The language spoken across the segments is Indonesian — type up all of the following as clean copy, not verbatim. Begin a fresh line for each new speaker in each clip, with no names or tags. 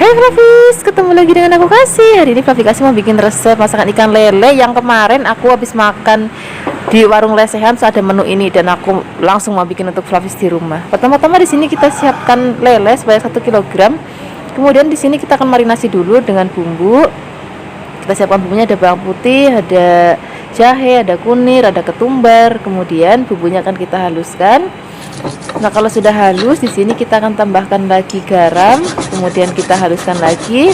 Hai Flavis, ketemu lagi dengan aku Kasih. Hari ini Flavi Kasih mau bikin resep masakan ikan lele yang kemarin aku habis makan di warung lesehan. So ada menu ini dan aku langsung mau bikin untuk Flavis di rumah. Pertama-tama di sini kita siapkan lele sebanyak 1 kg. Kemudian di sini kita akan marinasi dulu dengan bumbu. Kita siapkan bumbunya, ada bawang putih, ada jahe, ada kunir, ada ketumbar. Kemudian bumbunya akan kita haluskan. Nah, kalau sudah halus, di sini kita akan tambahkan lagi garam, kemudian kita haluskan lagi.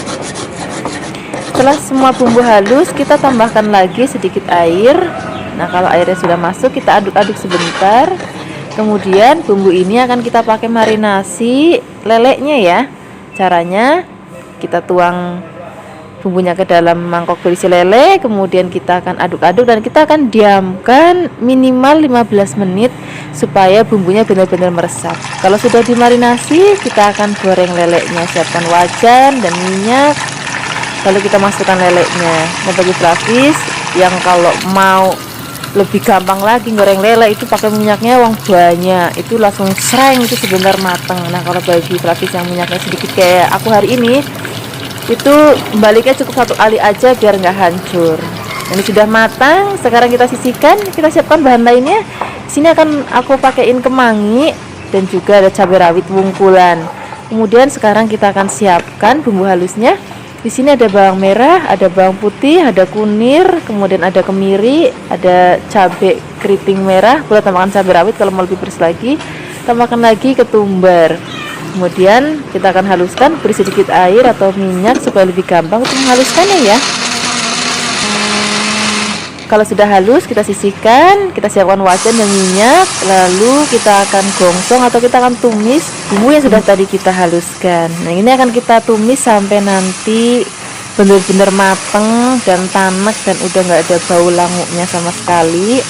Setelah semua bumbu halus, kita tambahkan lagi sedikit air. Nah, kalau airnya sudah masuk, kita aduk-aduk sebentar. Kemudian bumbu ini akan kita pakai marinasi lelenya ya. Caranya kita tuang bumbunya ke dalam mangkok berisi lele, kemudian kita akan aduk-aduk dan kita akan diamkan minimal 15 menit supaya bumbunya benar-benar meresap. Kalau sudah dimarinasi, kita akan goreng lelenya. Siapkan wajan dan minyak, lalu kita masukkan lelenya. Nah, bagi Flavis yang kalau mau lebih gampang lagi goreng lele itu pakai minyaknya yang banyak, itu langsung sreng, itu sebentar matang. Nah, kalau bagi Flavis yang minyaknya sedikit kayak aku hari ini, itu baliknya cukup 1 kali aja biar nggak hancur. Ini sudah matang, sekarang kita sisihkan. Kita siapkan bahan lainnya. Sini akan aku pakaiin kemangi dan juga ada cabai rawit wungkulan. Kemudian sekarang kita akan siapkan bumbu halusnya. Di sini ada bawang merah, ada bawang putih, ada kunir, kemudian ada kemiri, ada cabai keriting merah. Boleh tambahkan cabai rawit kalau mau lebih pedas lagi. Tambahkan lagi ketumbar. Kemudian kita akan haluskan, beri sedikit air atau minyak supaya lebih gampang untuk menghaluskannya ya. Kalau sudah halus, kita sisihkan, kita siapkan wajan dan minyak, lalu kita akan gongsong atau kita akan tumis bumbu yang sudah tadi kita haluskan. Nah, ini akan kita tumis sampai nanti benar-benar mateng dan tanek dan udah nggak ada bau languknya sama sekali.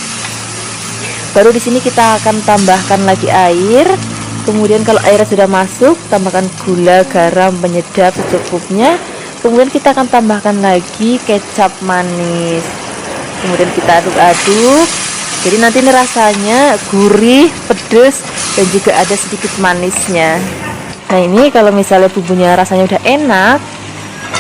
Baru di sini kita akan tambahkan lagi air. Kemudian kalau airnya sudah masuk, tambahkan gula, garam, penyedap secukupnya. Kemudian kita akan tambahkan lagi kecap manis. Kemudian kita aduk-aduk. Jadi nanti ini rasanya gurih, pedas, dan juga ada sedikit manisnya. Nah, ini kalau misalnya bumbunya rasanya udah enak,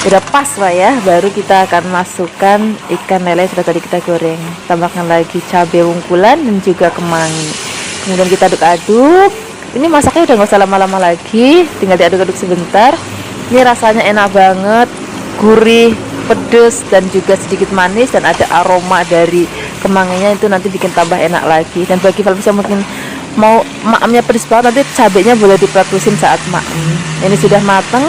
udah pas lah ya, baru kita akan masukkan ikan lele yang sudah tadi kita goreng. Tambahkan lagi cabai wungkulan dan juga kemangi. Kemudian kita aduk-aduk. Ini masaknya udah nggak usah lama-lama lagi, tinggal diaduk-aduk sebentar. Ini rasanya enak banget, gurih, pedas, dan juga sedikit manis, dan ada aroma dari kemanginya, itu nanti bikin tambah enak lagi. Dan bagi Flavis yang mungkin mau maamnya pedas banget, nanti cabenya boleh diperatusin saat maem. Ini sudah mateng.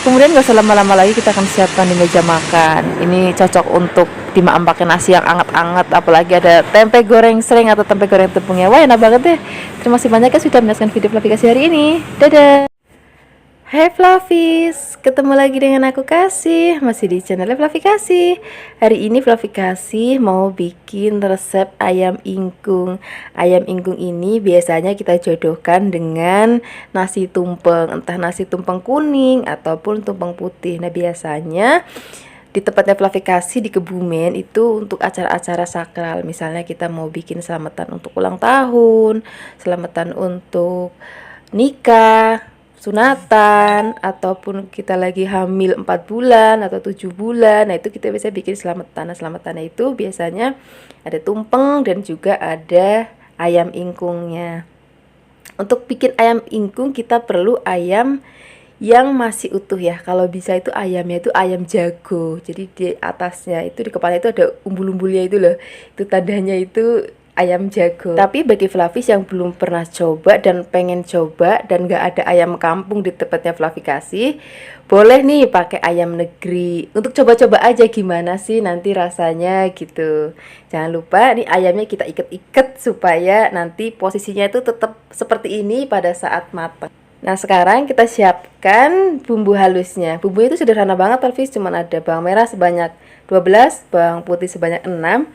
Kemudian gak usah lama-lama lagi, kita akan siapkan di meja makan. Ini cocok untuk dimakan pakai nasi yang anget-anget, apalagi ada tempe goreng sering atau tempe goreng tepungnya. Wah, enak banget deh. Terima kasih banyak ya sudah menyaksikan video Flavi Kasih hari ini. Dadah. Hai Flavis, ketemu lagi dengan aku Kasih, masih di channel Flavi Kasih. Hari ini Flavi Kasih mau bikin resep ayam ingkung. Ayam ingkung ini biasanya kita jodohkan dengan nasi tumpeng, entah nasi tumpeng kuning ataupun tumpeng putih. Nah, biasanya di tempatnya Flavi Kasih di Kebumen itu untuk acara-acara sakral. Misalnya kita mau bikin selamatan untuk ulang tahun, selamatan untuk nikah, sunatan, ataupun kita lagi hamil 4 bulan atau 7 bulan. Nah, itu kita bisa bikin selamatan. Nah, selamatannya itu biasanya ada tumpeng dan juga ada ayam ingkungnya. Untuk bikin ayam ingkung kita perlu ayam yang masih utuh ya. Kalau bisa itu ayamnya itu ayam jago. Jadi di atasnya itu, di kepala itu ada umbul-umbulnya itu loh. Itu tandanya itu ayam jago. Tapi bagi Flavis yang belum pernah coba dan pengen coba dan gak ada ayam kampung di tempatnya Flavi Kasih, boleh nih pakai ayam negeri untuk coba-coba aja gimana sih nanti rasanya gitu. Jangan lupa nih ayamnya kita iket-iket supaya nanti posisinya itu tetap seperti ini pada saat matang. Nah, sekarang kita siapkan bumbu halusnya. Bumbu itu sederhana banget Flavis, cuman ada bawang merah sebanyak 12, bawang putih sebanyak 6.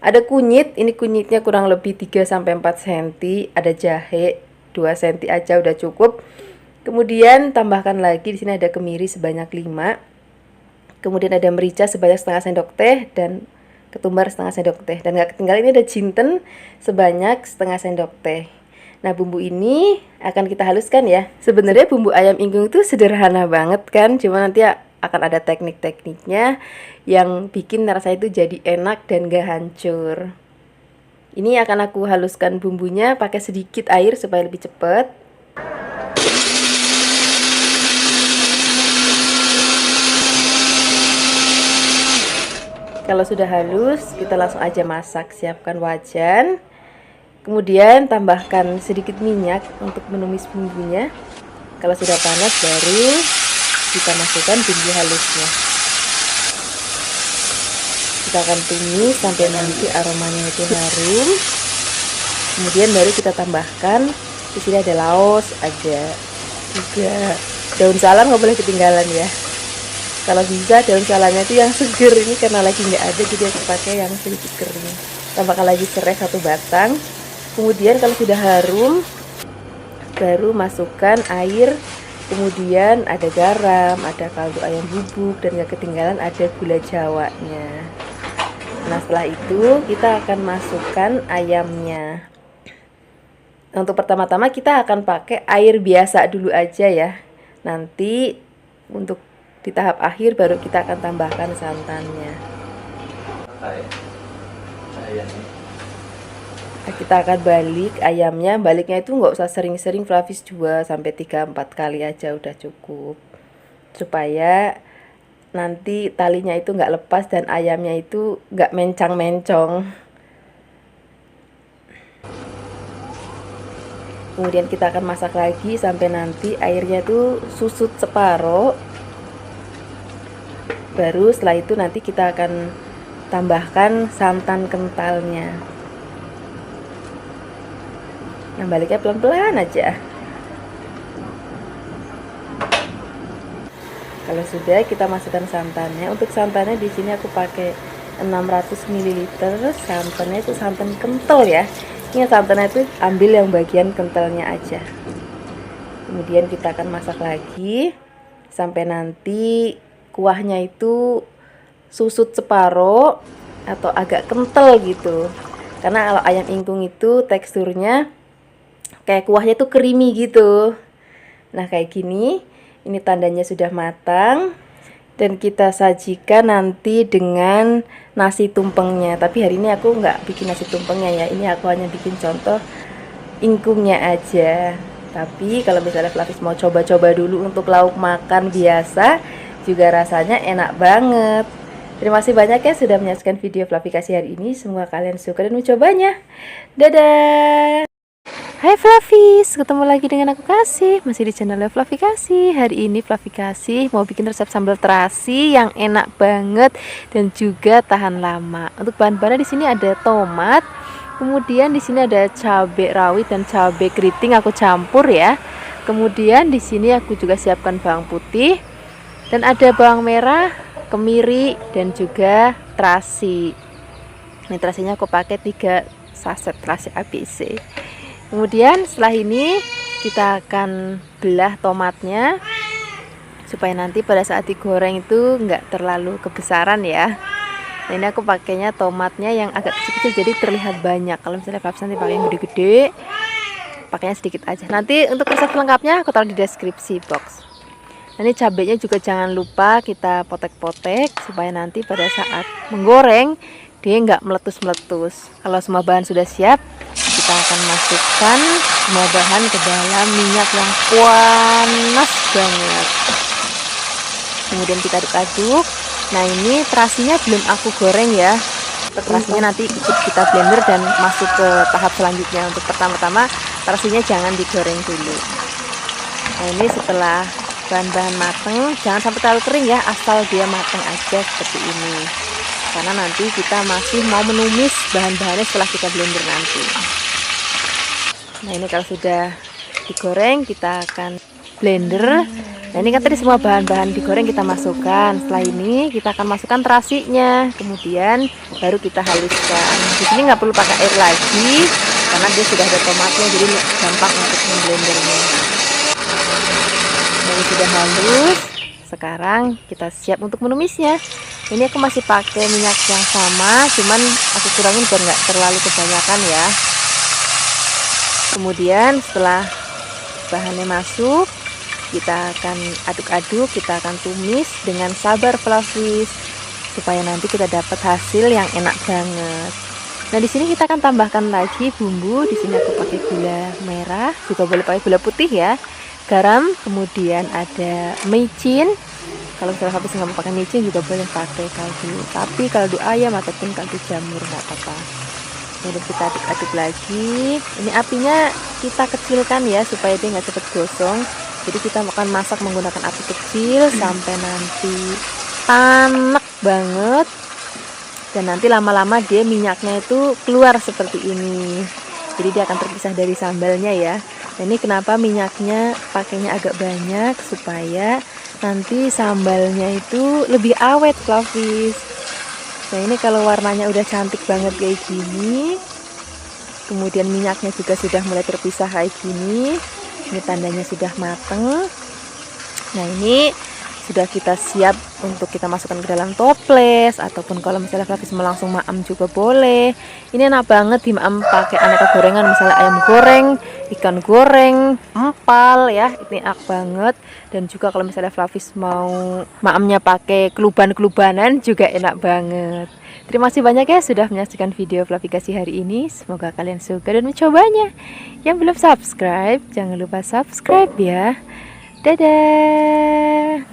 Ada kunyit, ini kunyitnya kurang lebih 3-4 cm, ada jahe 2 cm aja udah cukup. Kemudian tambahkan lagi di sini ada kemiri sebanyak 5. Kemudian ada merica sebanyak setengah sendok teh dan ketumbar setengah sendok teh. Dan gak ketinggalan ini ada jinten sebanyak setengah sendok teh. Nah, bumbu ini akan kita haluskan ya. Sebenarnya bumbu ayam ingkung itu sederhana banget kan, cuma nanti akan ada teknik-tekniknya yang bikin rasa itu jadi enak dan gak hancur. Ini akan aku haluskan bumbunya pakai sedikit air supaya lebih cepat. Kalau sudah halus, kita langsung aja masak. Siapkan wajan. Kemudian tambahkan sedikit minyak untuk menumis bumbunya. Kalau sudah panas baru kita masukkan bumbu halusnya. Kita akan tumis sampai nanti aromanya itu harum. Kemudian baru kita tambahkan, di sini ada laos, ada juga daun salam, nggak boleh ketinggalan ya. Kalau bisa daun salamnya itu yang seger, ini karena lagi nggak ada jadi aku pakai yang sedikit kering. Tambahkan lagi serai 1 batang. Kemudian kalau sudah harum baru masukkan air. Kemudian ada garam, ada kaldu ayam bubuk, dan gak ketinggalan ada gula jawanya. Nah, setelah itu kita akan masukkan ayamnya. Untuk pertama-tama kita akan pakai air biasa dulu aja ya. Nanti untuk di tahap akhir baru kita akan tambahkan santannya. Nah, kita akan balik ayamnya. Baliknya itu nggak usah sering-sering, Flavis 2-3-4 kali aja udah cukup, supaya nanti talinya itu nggak lepas dan ayamnya itu nggak mencang-mencong. Kemudian kita akan masak lagi sampai nanti airnya itu susut separuh. Baru setelah itu nanti kita akan tambahkan santan kentalnya. Nah, baliknya pelan-pelan aja. Kalau sudah, kita masukkan santannya. Untuk santannya di sini aku pakai 600 ml. Santannya itu santan kental ya. Ini santannya itu ambil yang bagian kentalnya aja. Kemudian kita akan masak lagi sampai nanti kuahnya itu susut separuh atau agak kental gitu. Karena kalau ayam ingkung itu teksturnya kayak kuahnya tuh creamy gitu. Nah, kayak gini, ini tandanya sudah matang. Dan kita sajikan nanti dengan nasi tumpengnya. Tapi hari ini aku nggak bikin nasi tumpengnya ya. Ini aku hanya bikin contoh ingkungnya aja. Tapi kalau misalnya Flavis mau coba-coba dulu untuk lauk makan biasa, juga rasanya enak banget. Terima kasih banyak ya sudah menyaksikan video Flavikasi hari ini. Semoga kalian suka dan mencobanya. Dadah! Hai Flavis, ketemu lagi dengan aku Kasih, masih di channel Flavikasi. Hari ini Flavikasi mau bikin resep sambal terasi yang enak banget dan juga tahan lama. Untuk bahan-bahannya di sini ada tomat, kemudian di sini ada cabai rawit dan cabai keriting aku campur ya. Kemudian di sini aku juga siapkan bawang putih dan ada bawang merah, kemiri dan juga terasi. Ini terasinya aku pakai 3 saset terasi ABC. Kemudian setelah ini kita akan belah tomatnya supaya nanti pada saat digoreng itu nggak terlalu kebesaran ya. Nah, ini aku pakainya tomatnya yang agak kecil-kecil jadi terlihat banyak. Kalau misalnya Flavis nanti pakai yang gede-gede, pakainya sedikit aja. Nanti untuk resep lengkapnya aku taruh di deskripsi box. Nah, ini cabenya juga jangan lupa kita potek-potek supaya nanti pada saat menggoreng dia nggak meletus-meletus. Kalau semua bahan sudah siap, kita akan masukkan semua bahan ke dalam minyak yang panas banget. Kemudian kita aduk-aduk. Nah, ini terasinya belum aku goreng ya. Terasinya nanti ikut kita blender dan masuk ke tahap selanjutnya. Untuk pertama-tama terasinya jangan digoreng dulu. Nah, ini setelah bahan-bahan mateng, jangan sampai terlalu kering ya, asal dia mateng aja seperti ini. Karena nanti kita masih mau menumis bahan-bahannya setelah kita blender nanti. Nah, ini kalau sudah digoreng kita akan blender. Nah, ini kan tadi semua bahan-bahan digoreng kita masukkan. Setelah ini kita akan masukkan terasinya. Kemudian baru kita haluskan. Di sini nggak perlu pakai air lagi karena dia sudah ada tomatnya, jadi gampang untuk memblendernya. Nah, ini sudah halus. Sekarang kita siap untuk menumisnya. Ini aku masih pakai minyak yang sama, cuman aku kurangin biar nggak terlalu kebanyakan ya. Kemudian setelah bahannya masuk, kita akan aduk-aduk, kita akan tumis dengan sabar Fluffy, supaya nanti kita dapat hasil yang enak banget. Nah, di sini kita akan tambahkan lagi bumbu. Di sini aku pakai gula merah, juga boleh pakai gula putih ya. Garam, kemudian ada micin. Kalau misalnya habis nggak mau pakai micin juga boleh pakai kaldu. Tapi kaldu ayam ataupun kaldu jamur nggak apa-apa. Kemudian kita aduk-aduk lagi. Ini apinya kita kecilkan ya supaya dia nggak cepet gosong. Jadi kita akan masak menggunakan api kecil sampai nanti tanek banget. Dan nanti lama-lama dia minyaknya itu keluar seperti ini. Jadi dia akan terpisah dari sambalnya ya. Nah, ini kenapa minyaknya pakainya agak banyak, supaya nanti sambalnya itu lebih awet Fluffy. Nah, ini kalau warnanya udah cantik banget kayak gini, kemudian minyaknya juga sudah mulai terpisah kayak gini, ini tandanya sudah mateng. Nah, ini sudah kita siap untuk kita masukkan ke dalam toples, ataupun kalau misalnya Fluffy mau langsung maem juga boleh. Ini enak banget di maem pakai aneka gorengan, misalnya ayam goreng, ikan goreng, empal ya, ini enak banget. Dan juga kalau misalnya Fluffy mau maemnya pakai keluban-kelubanan juga enak banget. Terima kasih banyak ya sudah menyaksikan video Fluffy kasih hari ini. Semoga kalian suka dan mencobanya. Yang belum subscribe, jangan lupa subscribe ya. Dadah.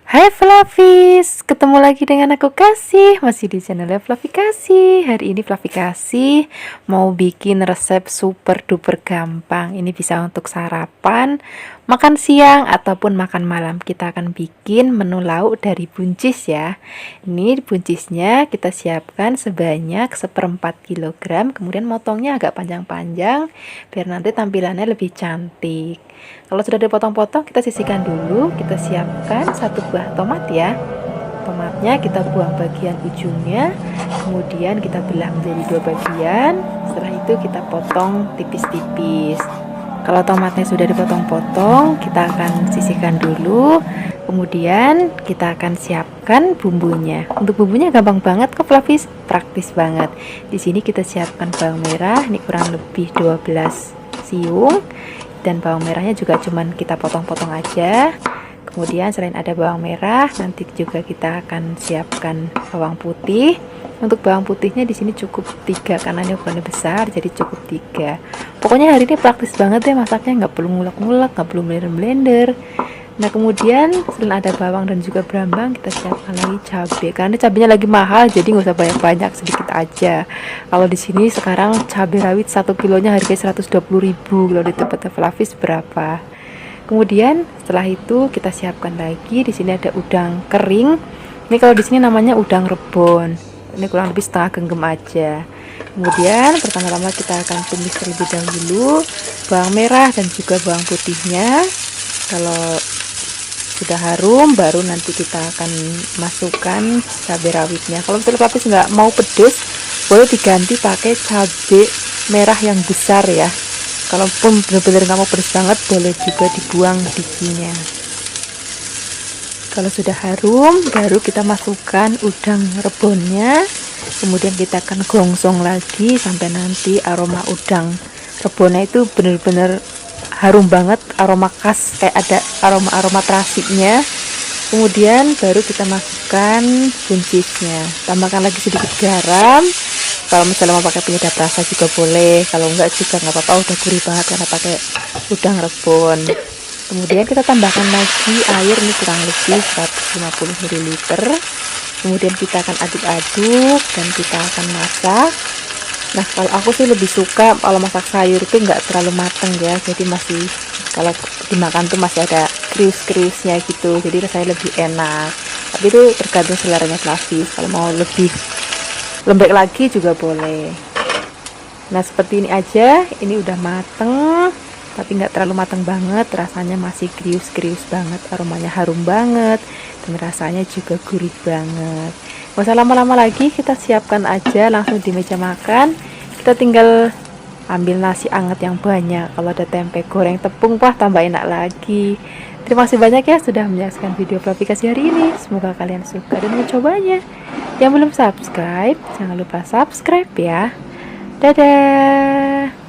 Hai Fluffies, ketemu lagi dengan aku Kasih, masih di channel Fluffy Kasih. Hari ini Fluffy Kasih mau bikin resep super duper gampang. Ini bisa untuk sarapan, makan siang, ataupun makan malam. Kita akan bikin menu lauk dari buncis ya. Ini buncisnya kita siapkan sebanyak 1/4 kilogram. Kemudian motongnya agak panjang-panjang biar nanti tampilannya lebih cantik. Kalau sudah dipotong-potong, kita sisihkan dulu. Kita siapkan 1 buah tomat ya. Tomatnya kita buang bagian ujungnya, kemudian kita belah menjadi 2 bagian. Setelah itu kita potong tipis-tipis. Kalau tomatnya sudah dipotong-potong, kita akan sisihkan dulu. Kemudian kita akan siapkan bumbunya. Untuk bumbunya gampang banget kok Fluffy, praktis banget. Di sini kita siapkan bawang merah, ini kurang lebih 12 siung. Dan bawang merahnya juga cuman kita potong-potong aja. Kemudian selain ada bawang merah, nanti juga kita akan siapkan bawang putih. Untuk bawang putihnya di sini cukup 3 karena ini ukurannya besar, jadi cukup 3. Pokoknya hari ini praktis banget ya masaknya, nggak perlu ngulek-ngulek, nggak perlu blender-blender. Nah, kemudian selain ada bawang dan juga brambang, kita siapkan lagi cabai. Karena cabenya lagi mahal, jadi nggak usah banyak-banyak, sedikit aja. Kalau di sini sekarang cabai rawit 1 kilonya harganya 120.000. Kalau di tempatnya Fluffy berapa? Kemudian setelah itu kita siapkan lagi. Di sini ada udang kering. Ini kalau di sini namanya udang rebon. Ini kurang lebih setengah genggam aja. Kemudian pertama-tama kita akan tumis terlebih dahulu bawang merah dan juga bawang putihnya. Kalau sudah harum, baru nanti kita akan masukkan cabai rawitnya. Kalau misalnya Fluffy nggak mau pedes, boleh diganti pakai cabai merah yang besar ya. Kalaupun benar-benar nggak mau pedes banget, boleh juga dibuang bijinya. Kalau sudah harum, baru kita masukkan udang rebonnya. Kemudian kita akan gongsong lagi sampai nanti aroma udang rebonnya itu benar-benar harum banget, aroma khas, kayak ada aroma terasinya. Kemudian baru kita masukkan buncisnya, tambahkan lagi sedikit garam. Kalau misalnya mau pakai penyedap rasa juga boleh, kalau enggak juga nggak apa-apa, udah gurih banget karena pakai udang rebon. Kemudian kita tambahkan lagi air, ini kurang lebih 150 ml. Kemudian kita akan aduk-aduk dan kita akan masak. Nah, kalau aku sih lebih suka kalau masak sayur itu nggak terlalu mateng ya, jadi masih kalau dimakan tuh masih ada krius-kriusnya gitu, jadi rasanya lebih enak. Tapi itu tergantung seleranya Fluffy, kalau mau lebih lembek lagi juga boleh. Nah, seperti ini aja, ini udah mateng, tapi nggak terlalu mateng banget, rasanya masih krius-krius banget, aromanya harum banget, dan rasanya juga gurih banget. Nggak usah lama-lama lagi, kita siapkan aja langsung di meja makan. Kita tinggal ambil nasi anget yang banyak. Kalau ada tempe goreng tepung, wah tambah enak lagi. Terima kasih banyak ya sudah menyaksikan video Fluffy kasih hari ini. Semoga kalian suka dan mencobanya. Yang belum subscribe, jangan lupa subscribe ya. Dadah.